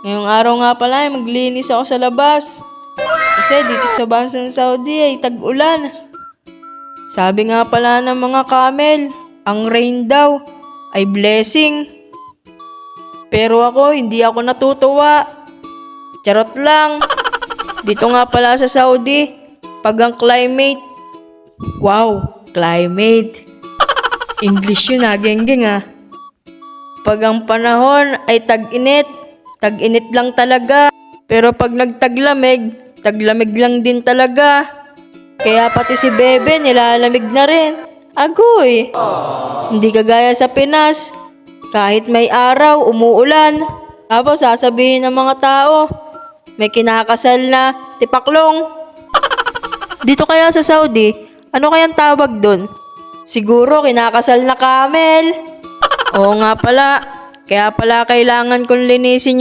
Ngayong araw nga pala ay maglinis ako sa labas. Kasi dito sa bansang Saudi ay tag-ulan. Sabi nga pala ng mga camel, ang rain daw ay blessing. Pero ako, hindi ako natutuwa. Charot lang. Dito nga pala sa Saudi, pag ang climate, wow, climate. English yun genggeng Pag ang panahon ay tag-init lang talaga. Pero pag nagtaglamig, taglamig lang din talaga. Kaya pati si Bebe nilalamig na rin. Agoy! Hindi kagaya sa Pinas, kahit may araw, umuulan. Tapos sasabihin ng mga tao, may kinakasal na tipaklong. Dito kaya sa Saudi, ano kayang tawag dun? Siguro kinakasal na camel. Oo nga pala, kaya pala kailangan kong linisin